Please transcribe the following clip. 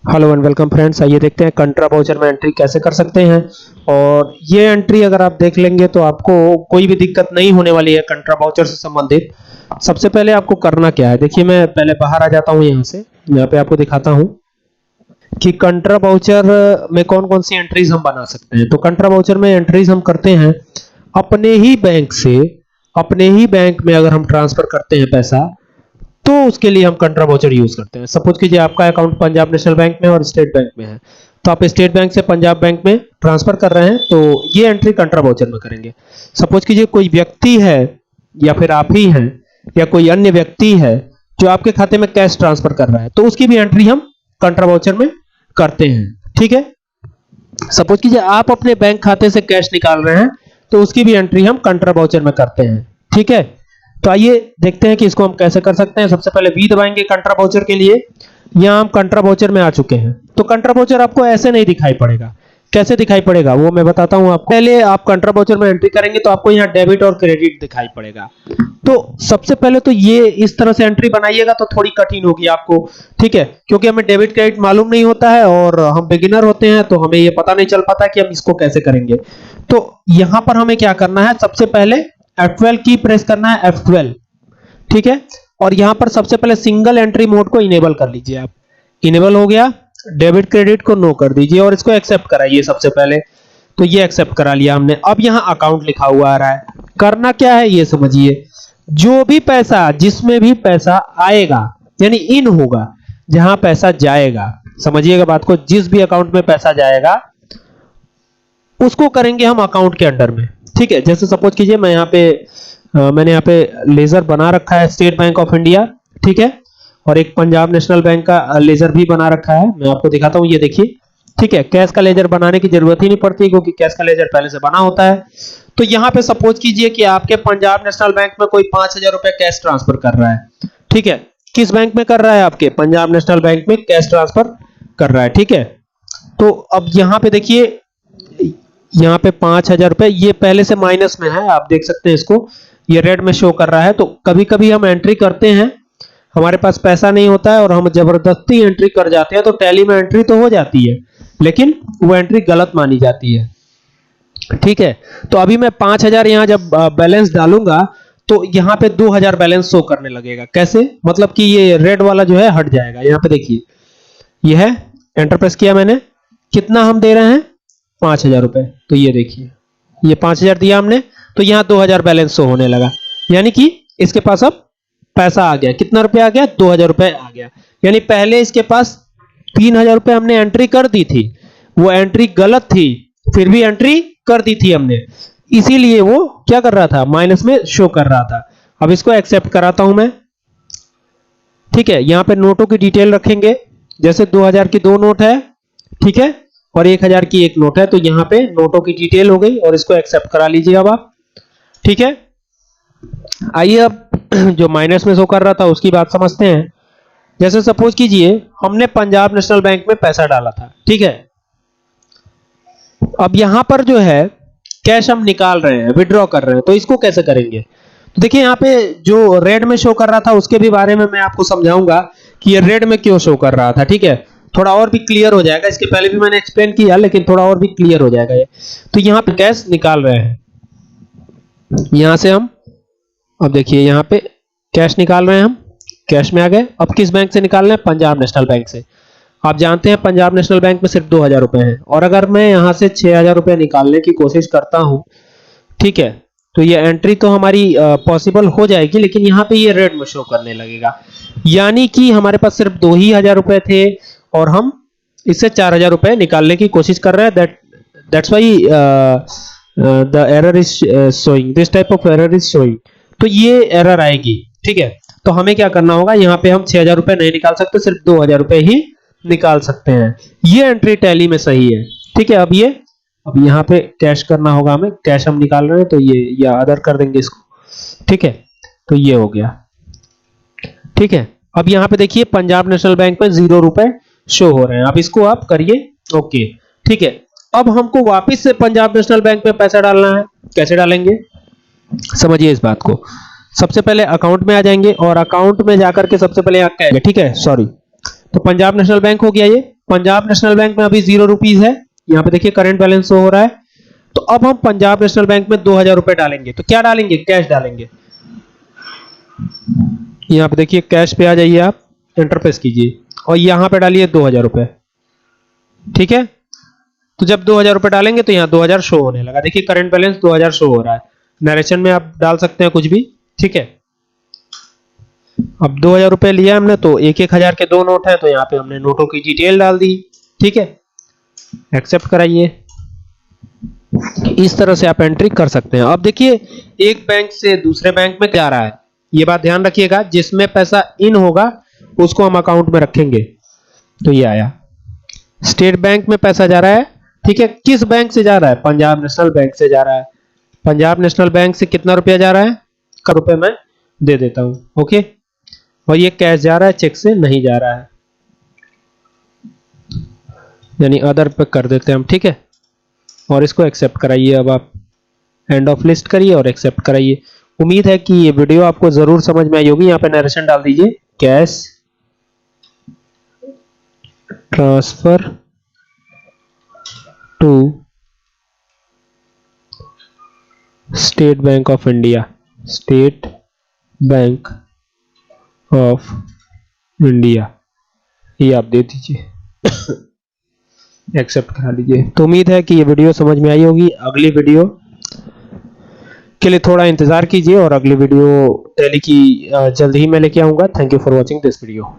Hello and welcome friends. आइए देखते हैं कंट्रा वाउचर में एंट्री कैसे कर सकते हैं। और ये एंट्री अगर आप देख लेंगे तो आपको कोई भी दिक्कत नहीं होने वाली है कंट्रा वाउचर से संबंधित। सबसे पहले आपको करना क्या है, देखिए मैं पहले बाहर आ जाता हूं यहाँ से। यहाँ पे आपको दिखाता हूं कि कंट्रा वाउचर में कौन कौन सी एंट्रीज हम बना सकते हैं। तो कंट्रा वाउचर में एंट्रीज हम करते हैं अपने ही बैंक से, अपने ही बैंक में अगर हम ट्रांसफर करते हैं पैसा तो उसके लिए हम कंट्रा वाउचर यूज करते हैं। सपोज कीजिए आपका अकाउंट पंजाब नेशनल बैंक में और स्टेट बैंक में है, तो आप स्टेट बैंक से पंजाब बैंक में ट्रांसफर कर रहे हैं तो ये एंट्री कंट्रा वाउचर में करेंगे। सपोज कीजिए कोई व्यक्ति है या फिर आप ही हैं या कोई अन्य व्यक्ति है जो आपके खाते में कैश ट्रांसफर कर रहा है तो उसकी भी एंट्री हम कंट्रा वाउचर में करते हैं। ठीक है, सपोज कीजिए आप अपने बैंक खाते से कैश निकाल रहे हैं तो उसकी भी एंट्री हम कंट्रा वाउचर में करते हैं। ठीक है, तो आइए देखते हैं कि इसको हम कैसे कर सकते हैं। सबसे पहले वी दबाएंगे कंट्रा वाउचर के लिए। यहां हम कंट्रा वाउचर में आ चुके हैं। तो कंट्रा वाउचर आपको ऐसे नहीं दिखाई पड़ेगा, कैसे दिखाई पड़ेगा वो मैं बताता हूं आपको। पहले आप कंट्रा वाउचर में एंट्री करेंगे तो आपको यहां डेबिट और क्रेडिट दिखाई पड़ेगा। तो सबसे पहले तो ये इस तरह से एंट्री बनाइएगा तो थोड़ी कठिन होगी आपको। ठीक है, क्योंकि हमें डेबिट क्रेडिट मालूम नहीं होता है और हम बिगिनर होते हैं तो हमें ये पता नहीं चल पाता कि हम इसको कैसे करेंगे। तो यहां पर हमें क्या करना है, सबसे पहले F12 की प्रेस करना है, F12। ठीक है, और यहां पर सबसे पहले सिंगल एंट्री मोड को इनेबल कर लीजिए। आप इनेबल हो गया, डेबिट क्रेडिट को नो कर दीजिए और इसको एक्सेप्ट कराइए सबसे पहले। तो ये एक्सेप्ट करा लिया हमने। अब यहां अकाउंट लिखा हुआ आ रहा है, करना क्या है ये समझिए। जो भी पैसा, जिसमें भी पैसा आएगा यानी इन होगा, जहां पैसा जाएगा, समझिएगा बात को, जिस भी अकाउंट में पैसा जाएगा उसको करेंगे हम अकाउंट के अंडर में। ठीक है, जैसे सपोज कीजिए मैं यहाँ पे मैंने यहाँ पे लेजर बना रखा है स्टेट बैंक ऑफ इंडिया। ठीक है, और एक पंजाब नेशनल बैंक का लेजर भी बना रखा है, मैं आपको दिखाता हूँ, ये देखिए। ठीक है, कैश का लेजर बनाने की जरूरत ही नहीं पड़ती क्योंकि कैश का लेजर पहले से बना होता है। तो यहाँ पे सपोज कीजिए कि आपके पंजाब नेशनल बैंक में कोई 5,000 रुपए कैश ट्रांसफर कर रहा है। ठीक है, किस बैंक में कर रहा है, आपके पंजाब नेशनल बैंक में कैश ट्रांसफर कर रहा है। ठीक है, तो अब यहाँ पे देखिए, यहाँ पे 5,000 रुपए ये पहले से माइनस में है, आप देख सकते हैं इसको, ये रेड में शो कर रहा है। तो कभी कभी हम एंट्री करते हैं, हमारे पास पैसा नहीं होता है और हम जबरदस्ती एंट्री कर जाते हैं तो टैली में एंट्री तो हो जाती है लेकिन वो एंट्री गलत मानी जाती है। ठीक है, तो अभी मैं 5,000 यहां जब बैलेंस डालूंगा तो यहां पे 2,000 बैलेंस शो करने लगेगा। कैसे, मतलब कि ये रेड वाला जो है हट जाएगा। यहां पे देखिए, ये है, एंटर प्रेस किया मैंने, कितना हम दे रहे हैं, 5,000 रुपए। तो ये देखिए, ये 5,000 दिया हमने तो यहां 2,000 बैलेंस शो होने लगा, यानी कि इसके पास अब पैसा आ गया। कितना रुपया आ गया, 2,000 रुपए आ गया। यानी पहले इसके पास 3,000 रुपए हमने एंट्री कर दी थी, वो एंट्री गलत थी, फिर भी एंट्री कर दी थी हमने, इसीलिए वो क्या कर रहा था, माइनस में शो कर रहा था। अब इसको एक्सेप्ट कराता हूं मैं। ठीक है, यहां पे नोटों की डिटेल रखेंगे, जैसे 2,000 की 2 नोट है, ठीक है, और 1,000 की 1 नोट है, तो यहां पे नोटों की डिटेल हो गई और इसको एक्सेप्ट करा लीजिए अब आप। ठीक है, आइए अब जो माइनस में शो कर रहा था उसकी बात समझते हैं। जैसे सपोज कीजिए हमने पंजाब नेशनल बैंक में पैसा डाला था। ठीक है, अब यहां पर जो है कैश हम निकाल रहे हैं, विड्रॉ कर रहे हैं, तो इसको कैसे करेंगे। तो देखिए यहाँ पे जो रेड में शो कर रहा था उसके भी बारे में मैं आपको समझाऊंगा कि ये रेड में क्यों शो कर रहा था। ठीक है, थोड़ा और भी क्लियर हो जाएगा, इसके पहले भी मैंने एक्सप्लेन किया लेकिन थोड़ा और भी क्लियर हो जाएगा ये। तो यहाँ पे कैश निकाल रहे हैं, यहां से हम, अब देखिए यहाँ पे कैश निकाल रहे हैं, हम कैश में आ गए। अब किस बैंक से निकाल रहे हैं, पंजाब नेशनल बैंक से। आप जानते हैं पंजाब नेशनल बैंक में सिर्फ 2,000 रुपए हैं और अगर मैं यहां से 6,000 रुपए निकालने की कोशिश करता हूं, ठीक है, तो ये एंट्री तो हमारी पॉसिबल हो जाएगी लेकिन यहाँ पे ये रेड में शो करने लगेगा, यानी कि हमारे पास सिर्फ 2,000 रुपए थे और हम इससे 4,000 रुपए निकालने की कोशिश कर रहे हैं। That's why the error is showing, this type of error is showing. तो ये एरर आएगी। ठीक है, तो हमें क्या करना होगा, यहाँ पे हम 6,000 रुपए नहीं निकाल सकते, सिर्फ 2,000 रुपए ही निकाल सकते हैं। ये एंट्री टैली में सही है। ठीक है, अब यहाँ पे कैश करना होगा हमें, कैश हम निकाल रहे हैं तो ये या अदर कर देंगे इसको। ठीक है, तो ये हो गया। ठीक है, अब यहाँ पे देखिए पंजाब नेशनल बैंक में 0 रुपए शो हो रहे हैं, अब इसको आप करिए ओके। ठीक है, अब हमको वापस से पंजाब नेशनल बैंक में पैसा डालना है, कैसे डालेंगे समझिए इस बात को। सबसे पहले अकाउंट में आ जाएंगे और अकाउंट में जाकर के सबसे पहले यहाँ क्या है, ठीक है, सॉरी, तो पंजाब नेशनल बैंक हो गया ये। पंजाब नेशनल बैंक में अभी 0 रुपीज है, यहाँ पे देखिए करंट बैलेंस हो रहा है। तो अब हम पंजाब नेशनल बैंक में 2000 रुपए डालेंगे, तो क्या डालेंगे, कैश डालेंगे। यहाँ पे देखिए कैश पे आ जाइए, आप एंटर प्रेस कीजिए और यहाँ पे डालिए 2000 रुपए, ठीक है। तो जब 2000 रुपए डालेंगे तो यहाँ 2000 शो होने लगा, देखिए करंट बैलेंस 2000 शो हो रहा है। नरेशन में आप डाल सकते हैं कुछ भी, ठीक है। अब 2000 रुपए लिया हमने, तो एक 1000 के 2 नोट हैं, तो यहाँ पे हमने नोटों की डिटेल डाल दी, ठीक है। एक्सेप्ट कराइए। इस तरह से आप एंट्री कर सकते हैं। अब देखिए एक बैंक से दूसरे बैंक में जा रहा है, ये बात ध्यान रखिएगा, जिसमें पैसा इन होगा उसको हम अकाउंट में रखेंगे। तो ये आया, स्टेट बैंक में पैसा जा रहा है, ठीक है। किस बैंक से जा रहा है, पंजाब नेशनल बैंक से जा रहा है। पंजाब नेशनल बैंक से कितना रुपया जा रहा है, का रुपए मैं दे देता हूं, ओके। और ये कैश जा रहा है, चेक से नहीं जा रहा है, यानी अदर पे कर देते हैं हम, ठीक है। और इसको एक्सेप्ट कराइए। अब आप एंड ऑफ लिस्ट करिए और एक्सेप्ट कराइए। उम्मीद है कि ये वीडियो आपको जरूर समझ में आई होगी। यहाँ पे नरेशन डाल दीजिए, cash transfer to State Bank of India, State Bank of India, ये आप दे दीजिए, एक्सेप्ट करा लीजिए। तो उम्मीद है कि ये वीडियो समझ में आई होगी। अगली वीडियो के लिए थोड़ा इंतजार कीजिए और अगली वीडियो टैली की जल्द ही मैं लेके आऊंगा। Thank you for watching this video.